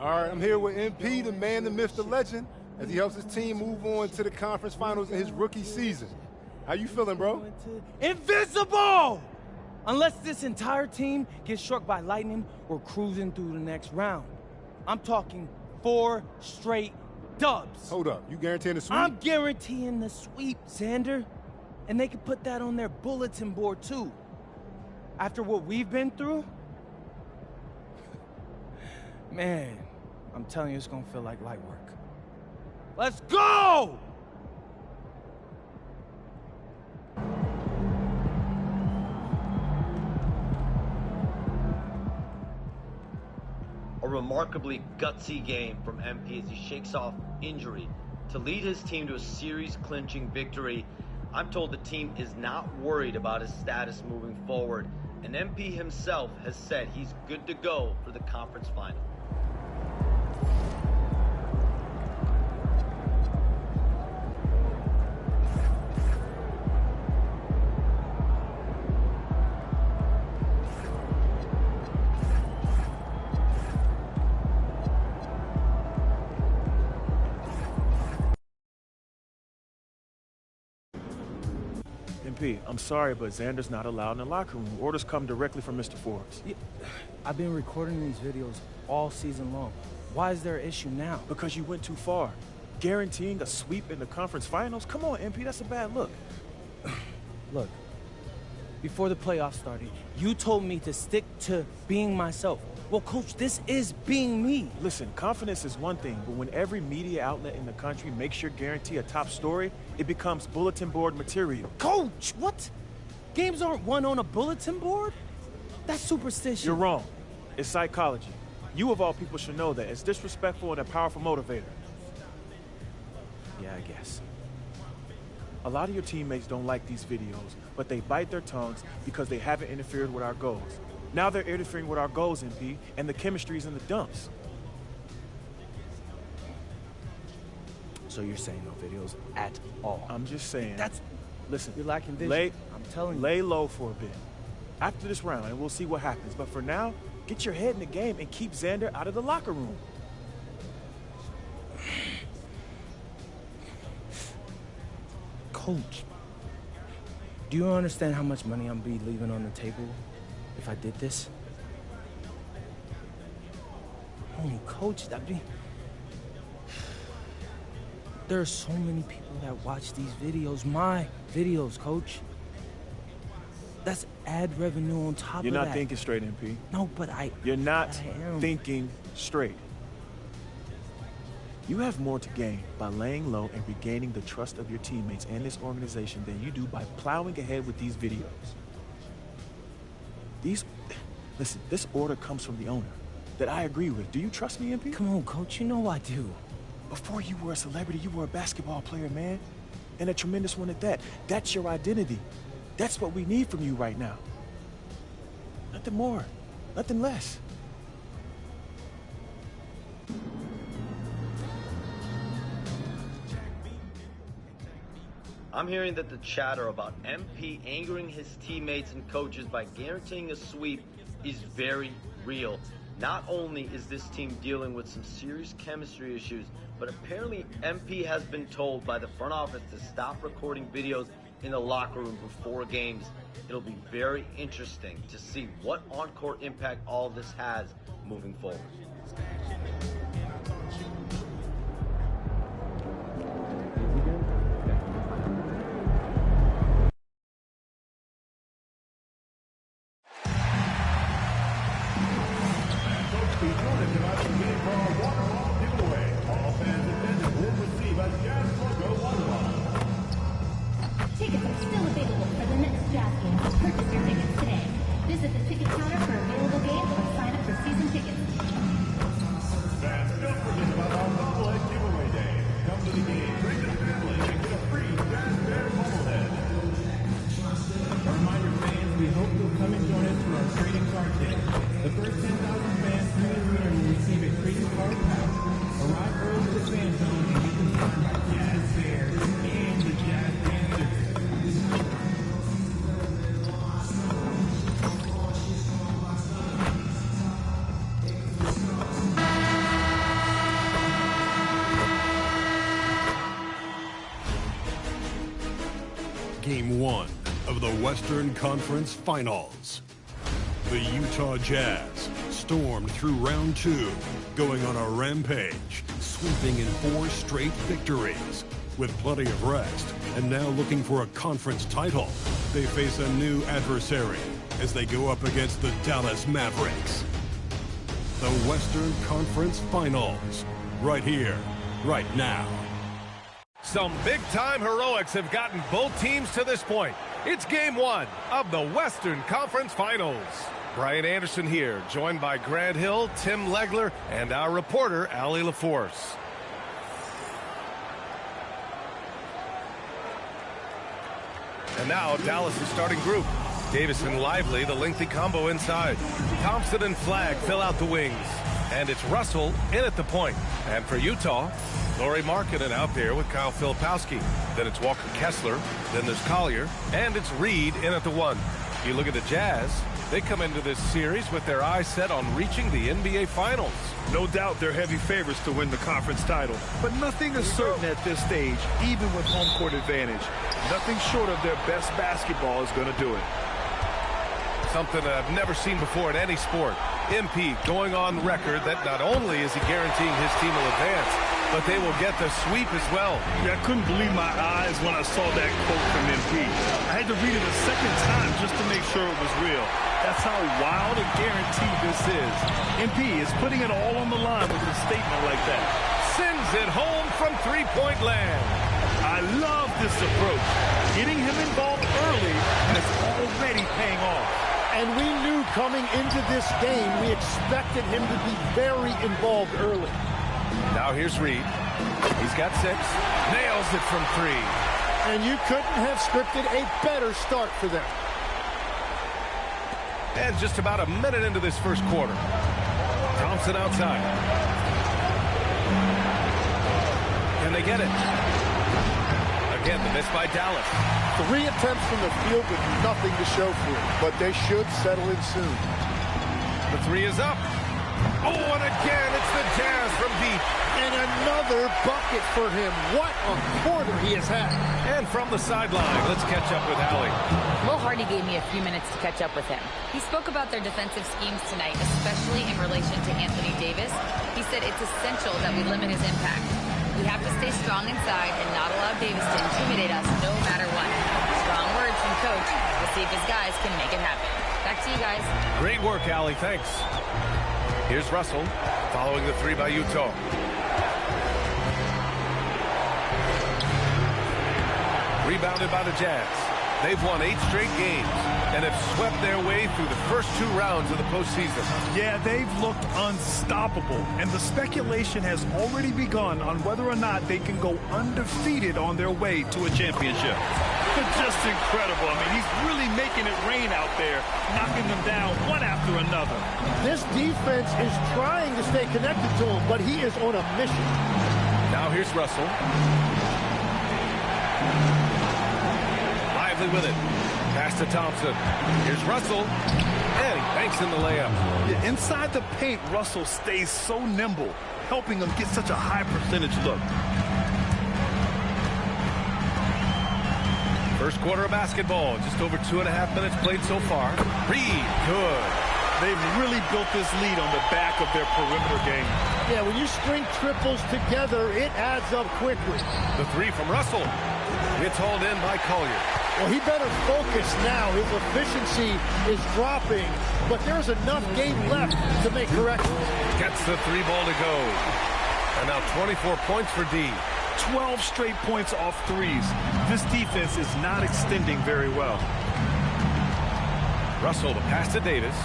All right, I'm here with MP, the man, the myth, the legend, as he helps his team move on to the conference finals in his rookie season. How you feeling, bro? Invincible! Unless this entire team gets struck by lightning, we're cruising through the next round. I'm talking 4 straight dubs. Hold up, you guaranteeing the sweep? I'm guaranteeing the sweep, Xander. And they can put that on their bulletin board, too. After what we've been through, man, I'm telling you, it's gonna feel like light work. Let's go! A remarkably gutsy game from MP as he shakes off injury to lead his team to a series-clinching victory. I'm told the team is not worried about his status moving forward, and MP himself has said he's good to go for the conference final. MP, I'm sorry, but Xander's not allowed in the locker room. Orders come directly from Mr. Forbes. Yeah, I've been recording these videos all season long. Why is there an issue now? Because you went too far. Guaranteeing a sweep in the conference finals? Come on, MP, that's a bad look. Look, before the playoffs started, you told me to stick to being myself. Well, Coach, this is being me. Listen, confidence is one thing, but when every media outlet in the country makes your guarantee a top story, it becomes bulletin board material. Coach, what? Games aren't won on a bulletin board? That's superstition. You're wrong. It's psychology. You, of all people, should know that. It's disrespectful and a powerful motivator. Yeah, I guess. A lot of your teammates don't like these videos, but they bite their tongues because they haven't interfered with our goals. Now they're interfering with our goals, MP, and the chemistry's in the dumps. So you're saying no videos at all? I'm just saying. Listen, you're lacking vision. I'm telling you. Lay low for a bit. After this round, and we'll see what happens. But for now, get your head in the game and keep Xander out of the locker room. Coach, do you understand how much money I'm be leaving on the table if I did this? Oh, Coach, there are so many people that watch these videos, my videos, Coach. That's ad revenue on top of that. You're not thinking straight, MP. No, but You're not thinking straight. You have more to gain by laying low and regaining the trust of your teammates and this organization than you do by plowing ahead with these videos. Listen, this order comes from the owner that I agree with. Do you trust me, MP? Come on, Coach, you know I do. Before you were a celebrity, you were a basketball player, man. And a tremendous one at that. That's your identity. That's what we need from you right now. Nothing more, nothing less. I'm hearing that the chatter about MP angering his teammates and coaches by guaranteeing a sweep is very real. Not only is this team dealing with some serious chemistry issues, but apparently MP has been told by the front office to stop recording videos in the locker room before games. It'll be very interesting to see what on-court impact all this has moving forward. Tickets are still available for the next Jazz game. Purchase your tickets today. Visit the ticket counter for available games or sign up for season tickets. Fans, don't forget about our bobblehead giveaway day. Come to the game, bring the family, and get a free Jazz Bear bobblehead. A reminder, fans, we hope you'll come and join us for our trading card day. The first 10,000 fans through the arena will receive a trading card pack. Arrive early to the fan zone and you can find our Jazz Bears and the Jazz Dancers. one of the Western Conference Finals. The Utah Jazz stormed through round two, going on a rampage, sweeping in 4 straight victories. With plenty of rest, and now looking for a conference title, they face a new adversary as they go up against the Dallas Mavericks. The Western Conference Finals, right here, right now. Some big-time heroics have gotten both teams to this point. It's game 1 of the Western Conference Finals. Brian Anderson here, joined by Grant Hill, Tim Legler, and our reporter, Allie LaForce. And now, Dallas' starting group. Davis and Lively, the lengthy combo inside. Thompson and Flagg fill out the wings. And it's Russell in at the point. And for Utah, Lauri Markkanen out there with Kyle Filipowski. Then it's Walker Kessler. Then there's Collier. And it's Reed in at the 1. You look at the Jazz, they come into this series with their eyes set on reaching the NBA Finals. No doubt they're heavy favorites to win the conference title, but nothing is certain at this stage, even with home court advantage. Nothing short of their best basketball is going to do it. Something that I've never seen before in any sport. MP going on record that not only is he guaranteeing his team will advance, but they will get the sweep as well. Yeah, I couldn't believe my eyes when I saw that quote from MP. I had to read it a second time just to make sure it was real. That's how wild and guaranteed this is. MP is putting it all on the line with a statement like that. Sends it home from three-point land. I love this approach. Getting him involved early, and it's already paying off. And we knew coming into this game, we expected him to be very involved early. Now here's Reed. He's got 6. Nails it from 3. And you couldn't have scripted a better start for them. And just about a minute into this first quarter. Thompson outside. Can they get it? Again, the miss by Dallas. 3 attempts from the field with nothing to show for it, but they should settle in soon. The 3 is up. Oh, and again, it's the Jazz from deep. And another bucket for him. What a quarter he has had. And from the sideline, let's catch up with Allie. Mo Hardy gave me a few minutes to catch up with him. He spoke about their defensive schemes tonight, especially in relation to Anthony Davis. He said it's essential that we limit his impact. We have to stay strong inside and not allow Davis to intimidate us no matter what. Strong words from Coach. We'll see if his guys can make it happen. Back to you guys. Great work, Allie. Thanks. Here's Russell following the 3 by Utah. Rebounded by the Jazz. They've won 8 straight games and have swept their way through the first 2 rounds of the postseason. Yeah, they've looked unstoppable, and the speculation has already begun on whether or not they can go undefeated on their way to a championship. Just incredible. I mean, he's really making it rain out there, knocking them down one after another. This defense is trying to stay connected to him, but he is on a mission. Now here's Russell. Lively with it. Pass to Thompson. Here's Russell. And he banks in the layup. Yeah, inside the paint, Russell stays so nimble, helping them get such a high percentage look. First quarter of basketball. Just over 2.5 minutes played so far. Reed, good. They've really built this lead on the back of their perimeter game. Yeah, when you string triples together, it adds up quickly. The 3 from Russell. It's hauled in by Collier. Well, he better focus now. His efficiency is dropping, but there's enough game left to make corrections. Gets the 3 ball to go. And now 24 points for D. 12 straight points off 3s. This defense is not extending very well. Russell, the pass to Davis.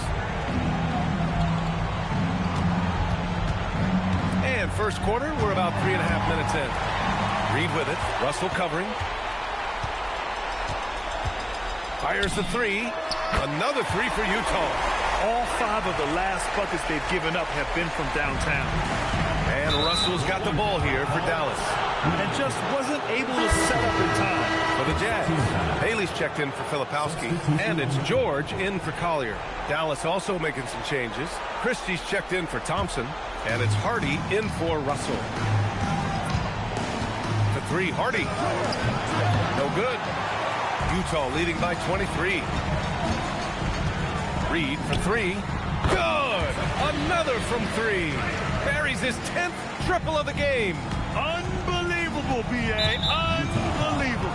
And first quarter, we're about 3.5 minutes in. Reed with it. Russell covering. Fires the 3. Another 3 for Utah. All 5 of the last buckets they've given up have been from downtown. And Russell's got the ball here for Dallas. And just wasn't able to set up in time. For the Jazz, Haley's checked in for Filipowski. And it's George in for Collier. Dallas also making some changes. Christie's checked in for Thompson. And it's Hardy in for Russell. The 3, Hardy. No good. Utah leading by 23. Reed for three. Good! Another from three. Buries his 10th triple of the game. Unbelievable, B.A. Unbelievable.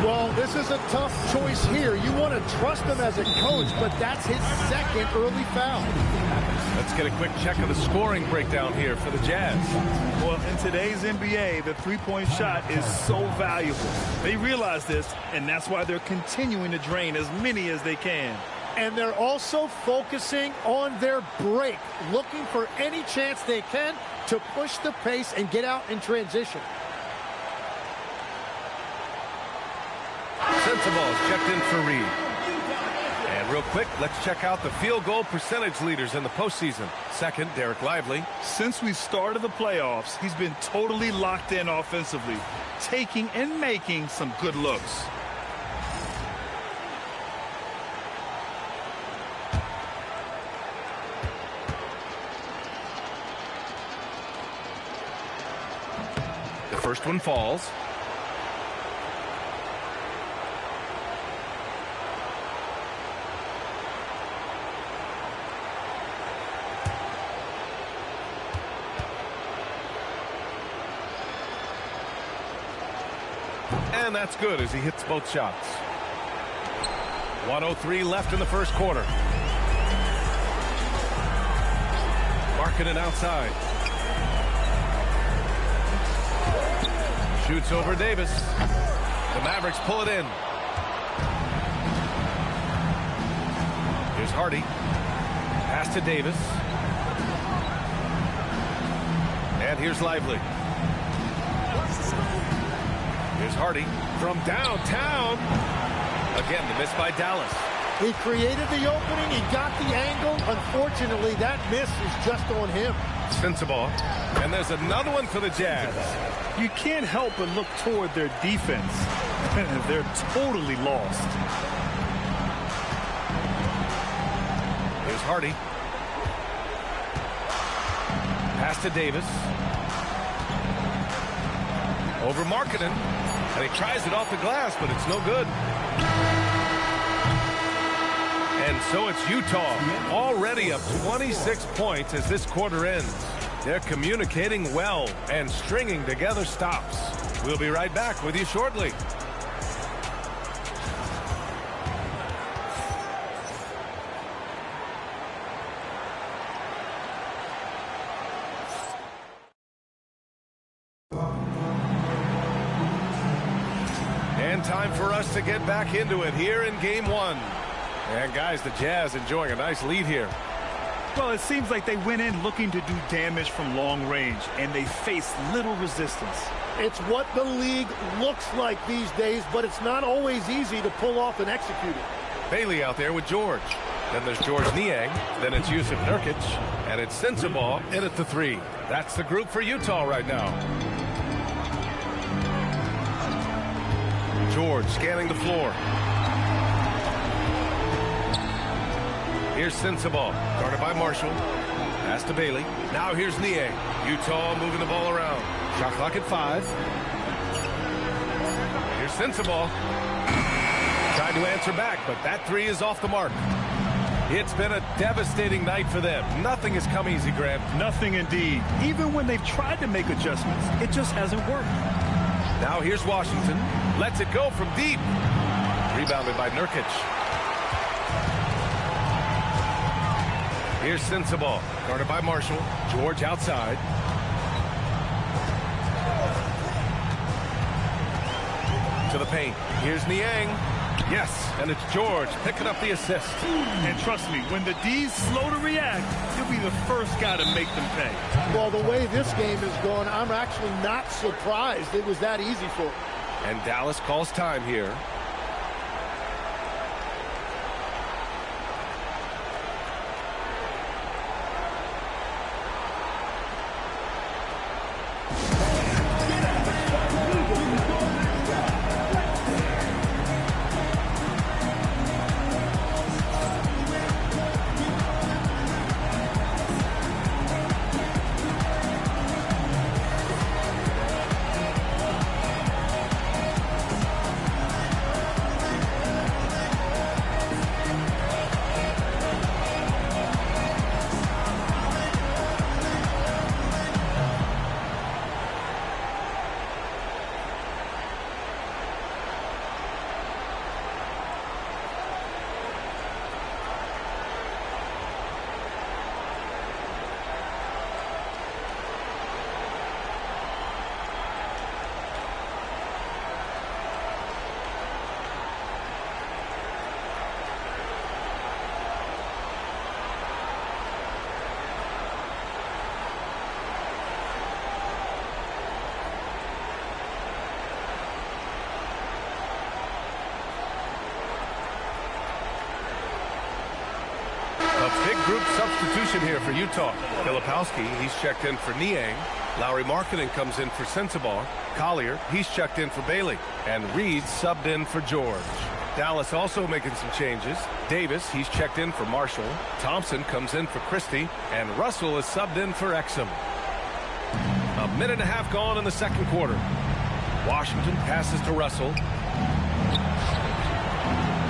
Well, this is a tough choice here. You want to trust him as a coach, but that's his second early foul. Let's get a quick check of the scoring breakdown here for the Jazz. Well, in today's NBA, the three-point shot is so valuable. They realize this, and that's why they're continuing to drain as many as they can. And they're also focusing on their break, looking for any chance they can to push the pace and get out in transition. Sensible is checked in for Reed. And real quick, let's check out the field goal percentage leaders in the postseason. Second, Derek Lively. Since we started the playoffs, he's been totally locked in offensively, taking and making some good looks. The first one falls. And that's good as he hits both shots. 1:03 left in the first quarter. Marking it outside. Shoots over Davis. The Mavericks pull it in. Here's Hardy. Pass to Davis. And here's Lively. Here's Hardy from downtown. Again, the miss by Dallas. He created the opening. He got the angle. Unfortunately, that miss is just on him. Sensible. And there's another one for the Jazz. You can't help but look toward their defense. They're totally lost. Here's Hardy. Pass to Davis. Over Markkanen. And he tries it off the glass, but it's no good. And so it's Utah, already up 26 points as this quarter ends. They're communicating well and stringing together stops. We'll be right back with you shortly. And time for us to get back into it here in game one. And guys, the Jazz enjoying a nice lead here. Well, it seems like they went in looking to do damage from long range, and they faced little resistance. It's what the league looks like these days, but it's not always easy to pull off and execute it. Bailey out there with George. Then there's George Niang. Then it's Yusuf Nurkic. And it's Sensible in at the three. That's the group for Utah right now. George scanning the floor. Here's Sensible, guarded by Marshall. Pass to Bailey. Now here's Niang. Utah moving the ball around. Shot clock at 5. Here's Sensible. Trying to answer back, but that three is off the mark. It's been a devastating night for them. Nothing has come easy, Grant. Nothing indeed. Even when they've tried to make adjustments, it just hasn't worked. Now here's Washington. Lets it go from deep. Rebounded by Nurkic. Here's Sensible, guarded by Marshall. George outside. To the paint. Here's Niang. Yes, and it's George picking up the assist. And trust me, when the D's slow to react, he'll be the first guy to make them pay. Well, the way this game is going, I'm actually not surprised it was that easy for him. And Dallas calls time here. A big group substitution here for Utah. Filipowski, he's checked in for Niang. Lowry Markkinen comes in for Sensabaugh. Collier, he's checked in for Bailey. And Reed subbed in for George. Dallas also making some changes. Davis, he's checked in for Marshall. Thompson comes in for Christie. And Russell is subbed in for Exum. A minute and a half gone in the second quarter. Washington passes to Russell.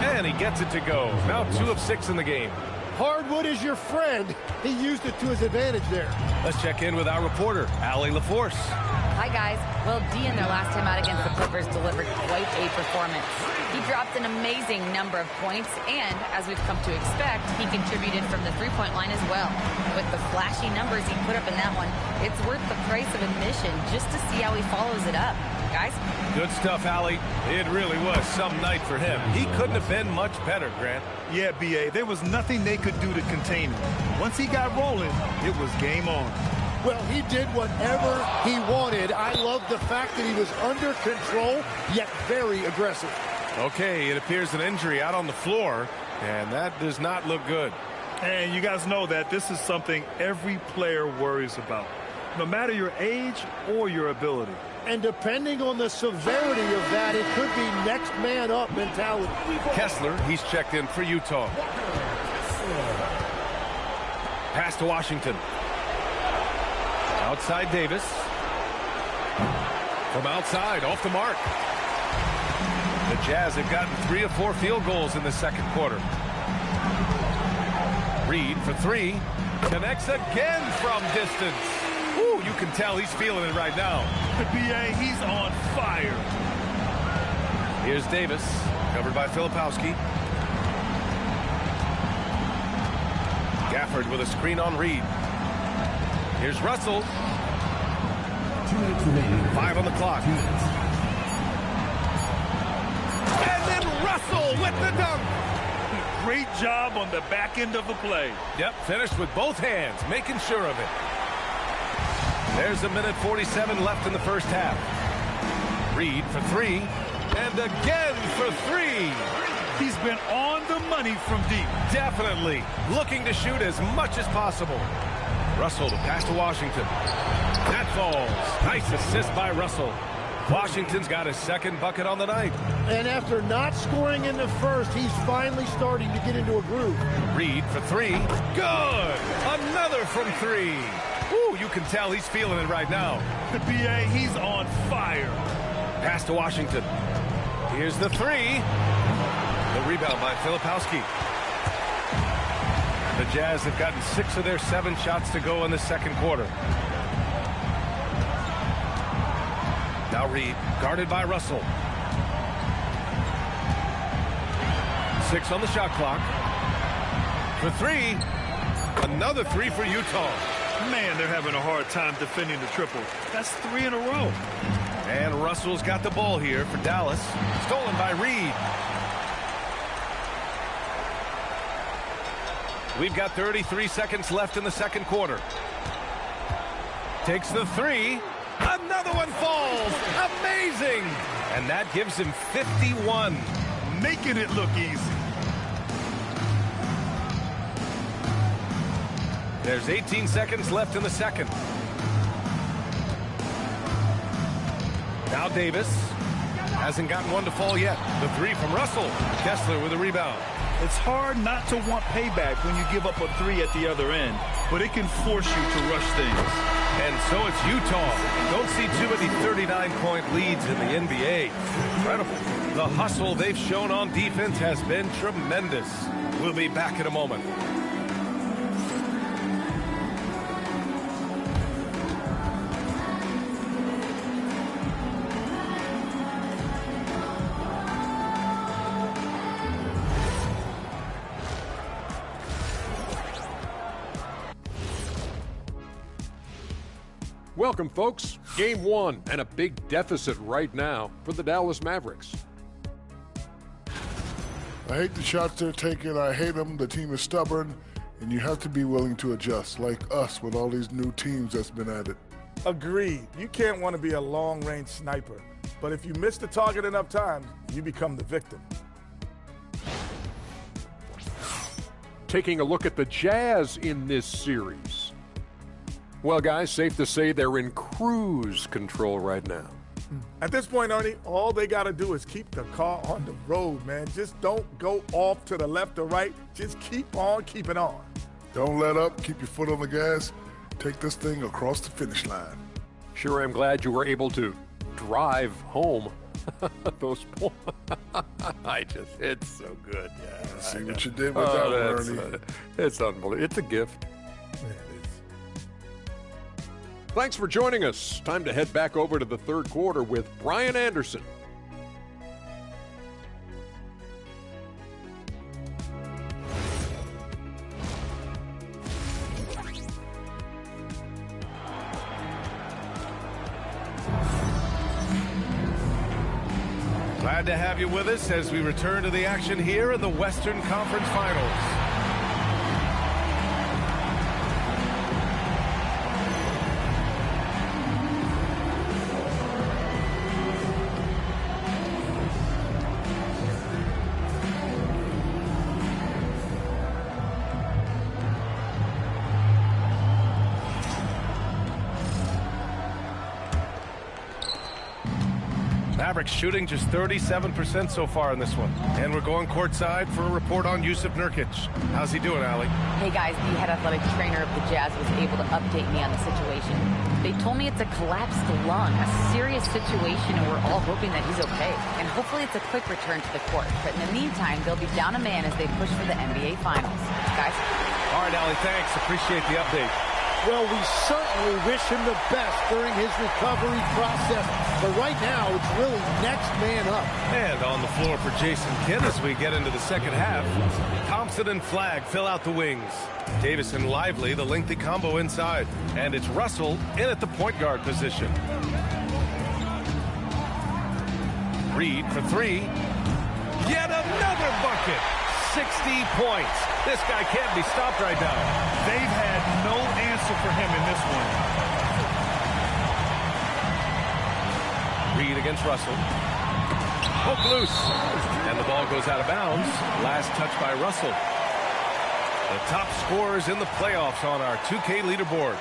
And he gets it to go. Now 2 of 6 in the game. Hardwood is your friend. He used it to his advantage there. Let's check in with our reporter, Allie LaForce. Hi, guys. Well, Dean, their last time out against the Clippers, delivered quite a performance. He dropped an amazing number of points, and as we've come to expect, he contributed from the three-point line as well. With the flashy numbers he put up in that one, it's worth the price of admission just to see how he follows it up. Guys? Good stuff, Allie. It really was some night for him. He couldn't have been much better, Grant. Yeah, B.A., there was nothing they could do to contain him. Once he got rolling, it was game on. Well, he did whatever he wanted. I love the fact that he was under control, yet very aggressive. Okay, it appears an injury out on the floor, and that does not look good. And you guys know that this is something every player worries about, no matter your age or your ability. And depending on the severity of that, it could be next man up mentality. Kessler, he's checked in for Utah. Pass to Washington. Outside Davis. From outside, off the mark. The Jazz have gotten 3 of 4 field goals in the second quarter. Reed for 3. Connects again from distance. Ooh, you can tell he's feeling it right now. The B.A., he's on fire. Here's Davis, covered by Filipowski. Gafford with a screen on Reed. Here's Russell. 2 minutes remaining. 5 on the clock. And then Russell with the dunk. Great job on the back end of the play. Yep, finished with both hands, making sure of it. There's a minute 47 left in the first half. Reed for 3. And again for 3. He's been on the money from deep. Definitely. Looking to shoot as much as possible. Russell to pass to Washington. That falls. Nice assist by Russell. Washington's got his second bucket on the night. And after not scoring in the first, he's finally starting to get into a groove. Reed for 3. Good. Another from 3. Ooh, you can tell he's feeling it right now. The B.A., he's on fire. Pass to Washington. Here's the 3. The rebound by Filipowski. The Jazz have gotten 6 of their 7 shots to go in the second quarter. Now Reed, guarded by Russell. 6 on the shot clock. For 3. Another 3 for Utah. Man, they're having a hard time defending the triple. That's 3 in a row. And Russell's got the ball here for Dallas. Stolen by Reed. We've got 33 seconds left in the second quarter. Takes the 3. Another one falls. Amazing. And that gives him 51. Making it look easy. There's 18 seconds left in the second. Now Davis hasn't gotten one to fall yet. The 3 from Russell. Kessler with a rebound. It's hard not to want payback when you give up a 3 at the other end, but it can force you to rush things. And so it's Utah. Don't see too many 39-point leads in the NBA. Incredible. The hustle they've shown on defense has been tremendous. We'll be back in a moment. Welcome, folks. Game 1 and a big deficit right now for the Dallas Mavericks. I hate the shots they're taking. I hate them. The team is stubborn, and you have to be willing to adjust, like us with all these new teams that's been added. Agreed. You can't want to be a long-range sniper, but if you miss the target enough times, you become the victim. taking a look at the Jazz in this series. Well, guys, safe to say they're in cruise control right now. At this point, Ernie, all they got to do is keep the car on the road, man. Just don't go off to the left or right. Just keep on keeping on. Don't let up. Keep your foot on the gas. Take this thing across the finish line. Sure, I'm glad you were able to drive home those points. It's so good. Yeah, see what you did with that one, Ernie. It's unbelievable. It's a gift. Yeah, it is. Thanks for joining us. Time to head back over to the third quarter with Brian Anderson. Glad to have you with us as we return to the action here in the Western Conference Finals. Mavericks shooting just 37% so far in this one. And we're going courtside for a report on Yusuf Nurkic. How's he doing, Allie? Hey guys, the head athletic trainer of the Jazz was able to update me on the situation. They told me it's a collapsed lung, a serious situation, and we're all hoping that he's okay. And hopefully it's a quick return to the court. But in the meantime, they'll be down a man as they push for the NBA Finals. Guys? All right, Allie, thanks. Appreciate the update. Well, we certainly wish him the best during his recovery process. But right now, it's really next man up. And on the floor for Jason Kidd as we get into the second half. Thompson and Flagg fill out the wings. Davis and Lively, the lengthy combo inside. And it's Russell in at the point guard position. Reed for three. Yet another bucket. 60 points. This guy can't be stopped right now. They've had no answer for him in this one. Reed against Russell. Hook loose. And the ball goes out of bounds. Last touch by Russell. The top scorers in the playoffs on our 2K leaderboard.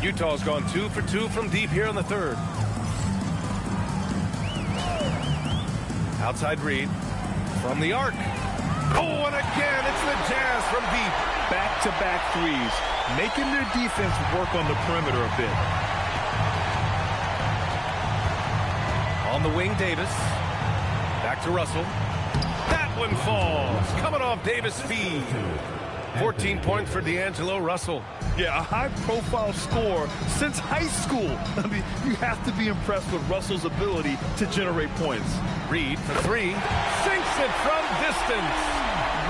Utah's gone 2 for 2 from deep here in the third. Outside Reed from the arc. Oh, and again, it's the Jazz from deep. Back-to-back threes, making their defense work on the perimeter a bit. On the wing, Davis. Back to Russell. That one falls. Coming off Davis' feed. 14 points for D'Angelo Russell. Yeah, a high-profile scorer since high school. I mean, you have to be impressed with Russell's ability to generate points. Reed for three. Sinks it from distance.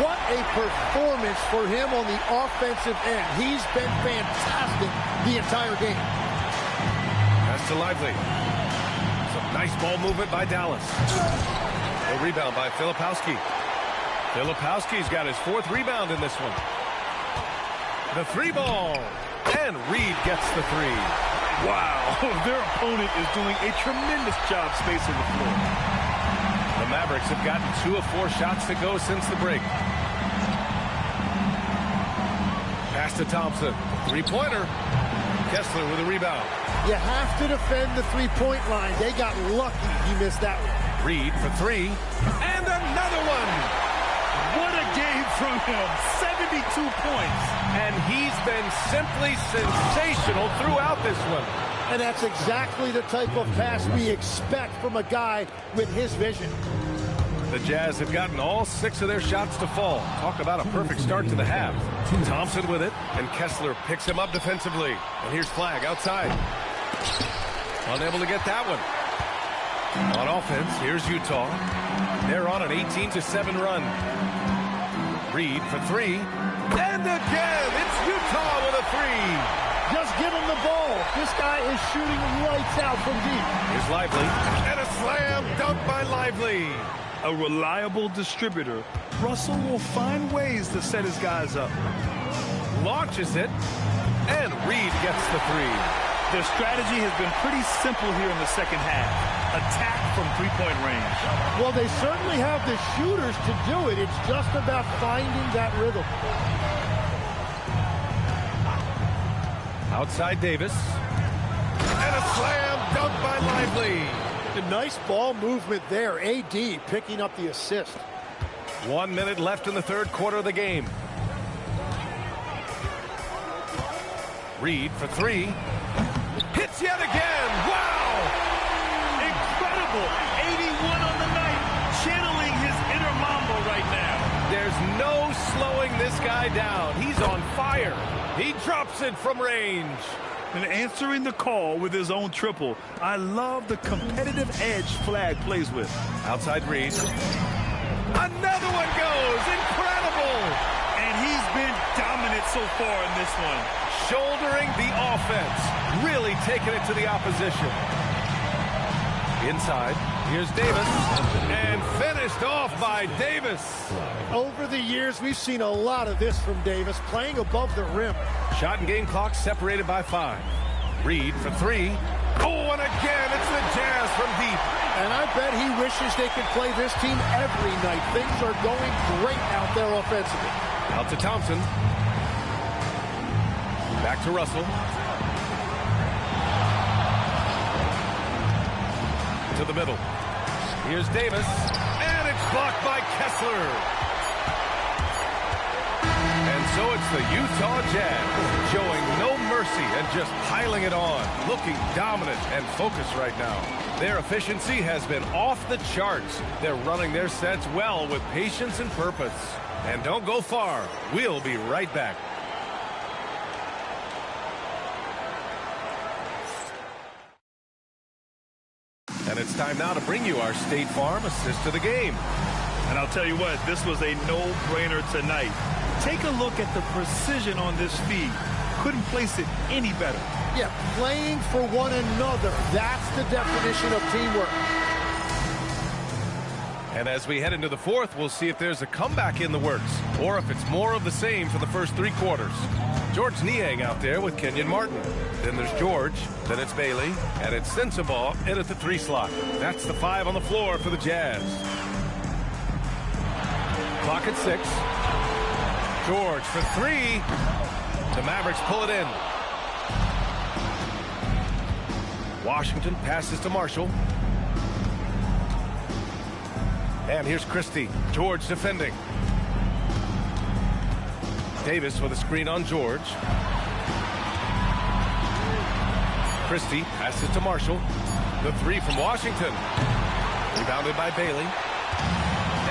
What a performance for him on the offensive end. He's been fantastic the entire game. That's to Lively. Some nice ball movement by Dallas. A rebound by Filipowski. Filipowski's got his fourth rebound in this one. The three ball. And Reed gets the three. Wow, their opponent is doing a tremendous job spacing the floor. The Mavericks have gotten 2 of 4 shots to go since the break. Pass to Thompson. Three-pointer. Kessler with a rebound. You have to defend the three-point line. They got lucky he missed that one. Reed for three. And another one. What a game from him. 72 points. And he's been simply sensational throughout this one. And that's exactly the type of pass we expect from a guy with his vision. The Jazz have gotten all 6 of their shots to fall. Talk about a perfect start to the half. Thompson with it, and Kessler picks him up defensively. And here's Flagg outside. Unable to get that one. On offense, here's Utah. They're on an 18-7 run. Reed for three. And again, it's Utah with a three. Just give him the ball. This guy is shooting lights out from deep. Here's Lively. And a slam dunk by Lively. a reliable distributor, Russell will find ways to set his guys up. Launches it, and Reed gets the three. Their strategy has been pretty simple here in the second half. Attack from three-point range. Well, they certainly have the shooters to do it. It's just about finding that rhythm. Outside Davis. And a slam dunk by Lively. A nice ball movement there. AD picking up the assist. 1 minute left in the third quarter of the game. Reed for three. Hits yet again. Wow! Incredible. 81 on the night. Channeling his inner Mamba right now. There's no slowing this guy down. He's on fire. He drops it from range. And answering the call with his own triple. I love the competitive edge Flag plays with. Outside Reed. Another one goes. Incredible. And he's been dominant so far in this one. Shouldering the offense. Really taking it to the opposition. Inside. Here's Davis. And finished off by Davis. Over the years, we've seen a lot of this from Davis, playing above the rim. Shot and game clock separated by 5. Reed for three. Oh, and again, it's the Jazz from deep. And I bet he wishes they could play this team every night. Things are going great out there offensively. Out to Thompson. Back to Russell. To the middle. Here's Davis. And it's blocked by Kessler. And so it's the Utah Jazz showing no mercy and just piling it on. Looking dominant and focused right now. Their efficiency has been off the charts. They're running their sets well with patience and purpose. And don't go far. We'll be right back. And it's time now to bring you our State Farm assist to the game. And I'll tell you what, this was a no-brainer tonight. Take a look at the precision on this feed. Couldn't place it any better. Yeah, playing for one another. That's the definition of teamwork. And as we head into the fourth, we'll see if there's a comeback in the works or if it's more of the same for the first 3 quarters. George Niang out there with Kenyon Martin. Then there's George, then it's Bailey, and it's Sensabaugh in at the 3 slot. That's the 5 on the floor for the Jazz. Clock at 6. George for 3. The Mavericks pull it in. Washington passes to Marshall. And here's Christie. George defending. Davis with a screen on George. Christie passes to Marshall. The 3 from Washington. Rebounded by Bailey.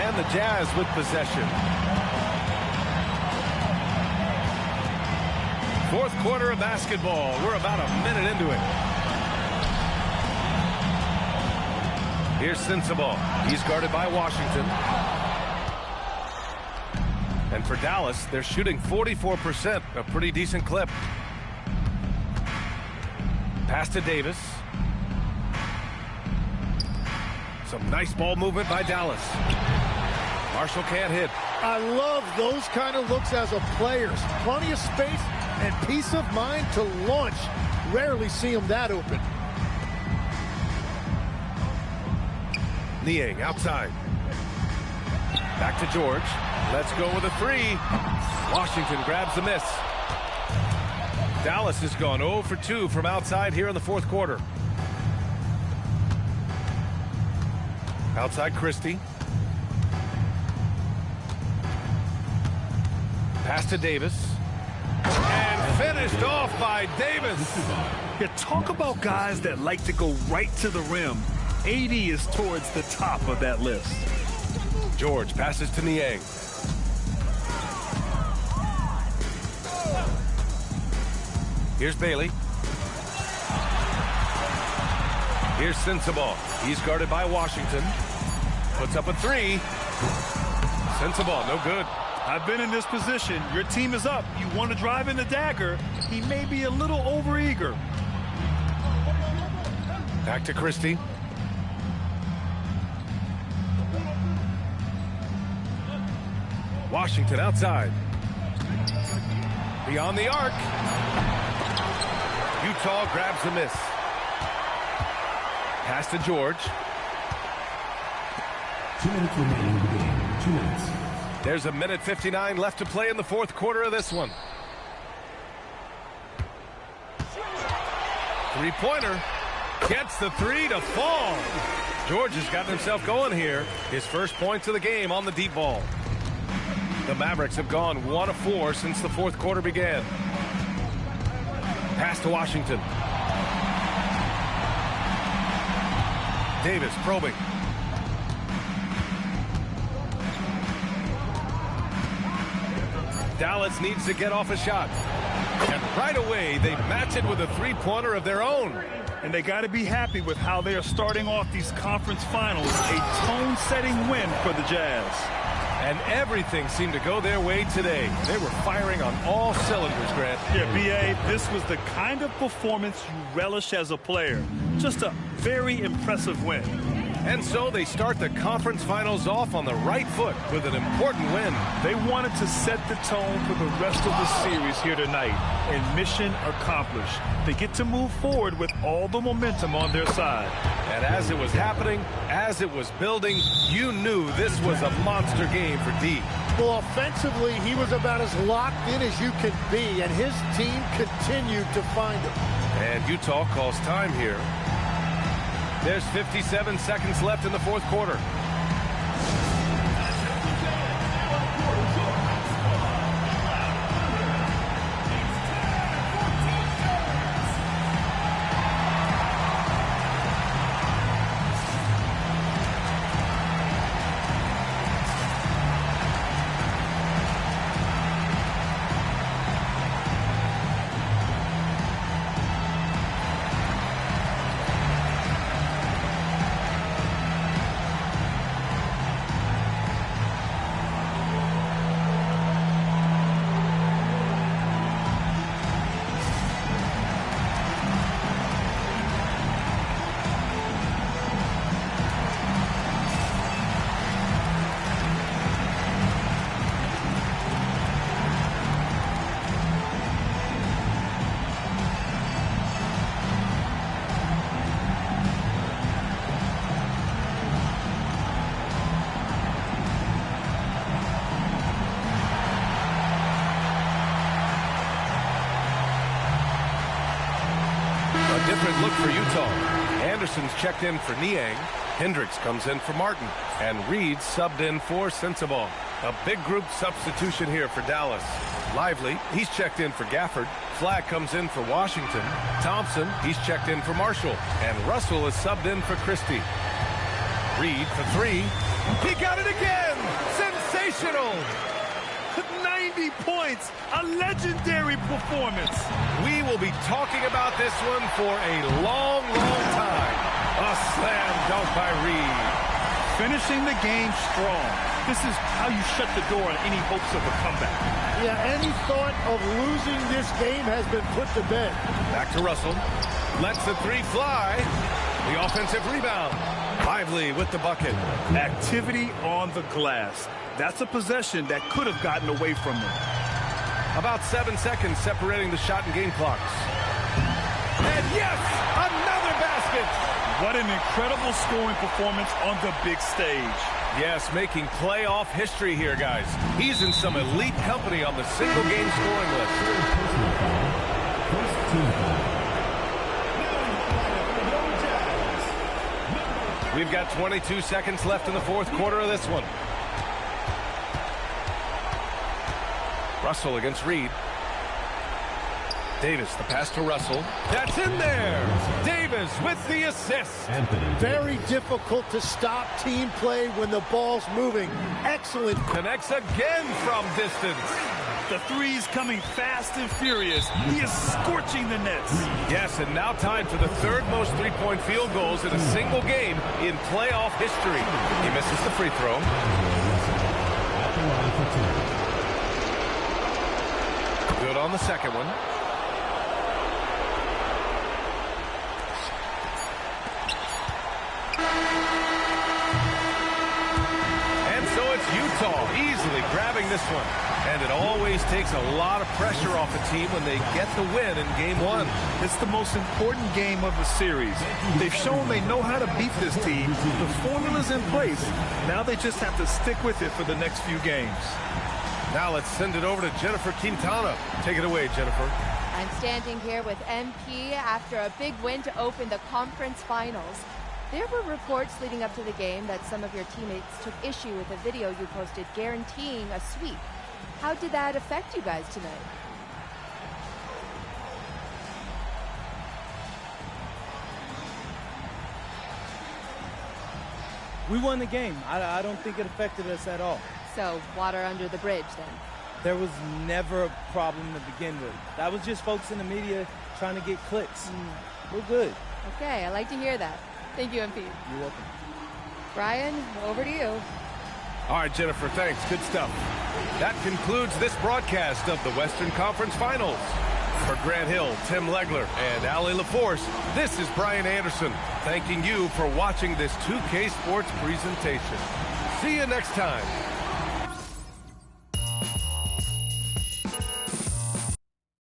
And the Jazz with possession. Fourth quarter of basketball. We're about a minute into it. Here's Sensabaugh. He's guarded by Washington. And for Dallas, they're shooting 44%, a pretty decent clip. Pass to Davis. Some nice ball movement by Dallas. Marshall can't hit. I love those kind of looks as a player. Plenty of space and peace of mind to launch. Rarely see him that open. Niang outside. Back to George. Let's go with a 3. Washington grabs the miss. Dallas has gone 0 for 2 from outside here in the fourth quarter. Outside Christie. Pass to Davis. And finished off by Davis. Yeah, talk about guys that like to go right to the rim. AD is towards the top of that list. George passes to Niang. Here's Bailey. Here's Sensabaugh. He's guarded by Washington. Puts up a 3. Sensabaugh, no good. I've been in this position. Your team is up. You want to drive in the dagger. He may be a little overeager. Back to Christie. Washington outside. Beyond the arc. Utah grabs the miss. Pass to George. 2 minutes remaining in the game. 2 minutes. There's a minute 59 left to play in the fourth quarter of this one. Three-pointer. Gets the three to fall. George has gotten himself going here. His first points of the game on the deep ball. The Mavericks have gone 1 of 4 since the fourth quarter began. Pass to Washington. Davis probing. Dallas needs to get off a shot. And right away, they match it with a three-pointer of their own. And they got to be happy with how they are starting off these conference finals. A tone-setting win for the Jazz. And everything seemed to go their way today. They were firing on all cylinders, Grant. Yeah, B.A., this was the kind of performance you relish as a player. Just a very impressive win. And so they start the conference finals off on the right foot with an important win. They wanted to set the tone for the rest of the series here tonight, and mission accomplished. They get to move forward with all the momentum on their side. And as it was happening, as it was building, you knew this was a monster game for D. Well, offensively, he was about as locked in as you can be, and his team continued to find him. And Utah calls time here. There's 57 seconds left in the fourth quarter. Different look for Utah. Anderson's checked in for Niang. Hendricks comes in for Martin. And Reed subbed in for Sensabaugh. A big group substitution here for Dallas. Lively, he's checked in for Gafford. Flagg comes in for Washington. Thompson, he's checked in for Marshall. And Russell is subbed in for Christie. Reed for three. He got it again! Sensational! 90 points, a legendary performance. We will be talking about this one for a long, long time. A slam dunk by Reed. Finishing the game strong. This is how you shut the door on any hopes of a comeback. Yeah, any thought of losing this game has been put to bed. Back to Russell. Lets the three fly. The offensive rebound. Lively with the bucket. Activity on the glass. That's a possession that could have gotten away from them. About 7 seconds separating the shot and game clocks. And yes, another basket. What an incredible scoring performance on the big stage. Yes, making playoff history here, guys. He's in some elite company on the single game scoring list. We've got 22 seconds left in the fourth quarter of this one. Russell against Reed. Davis, the pass to Russell. That's in there. Davis with the assist. Very difficult to stop team play when the ball's moving. Excellent. Connects again from distance. The three's coming fast and furious. He is scorching the nets. Yes, and now tied for the third most three-point field goals in a single game in playoff history. He misses the free throw. Good on the second one. And so it's Utah Utah easily grabbing this one. And it always takes a lot of pressure off a team when they get the win in game one. It's the most important game of the series. They've shown they know how to beat this team. The formula's in place. Now they just have to stick with it for the next few games. Now let's send it over to Jennifer Quintana. Take it away, Jennifer. I'm standing here with MP after a big win to open the conference finals. There were reports leading up to the game that some of your teammates took issue with a video you posted guaranteeing a sweep. How did that affect you guys tonight? We won the game. I don't think it affected us at all. So, water under the bridge, then? There was never a problem to begin with. That was just folks in the media trying to get clicks. We're good. Okay, I like to hear that. Thank you, MP. You're welcome. Brian, over to you. All right, Jennifer, thanks. Good stuff. That concludes this broadcast of the Western Conference Finals. For Grant Hill, Tim Legler, and Allie LaForce, this is Brian Anderson, thanking you for watching this 2K Sports presentation. See you next time.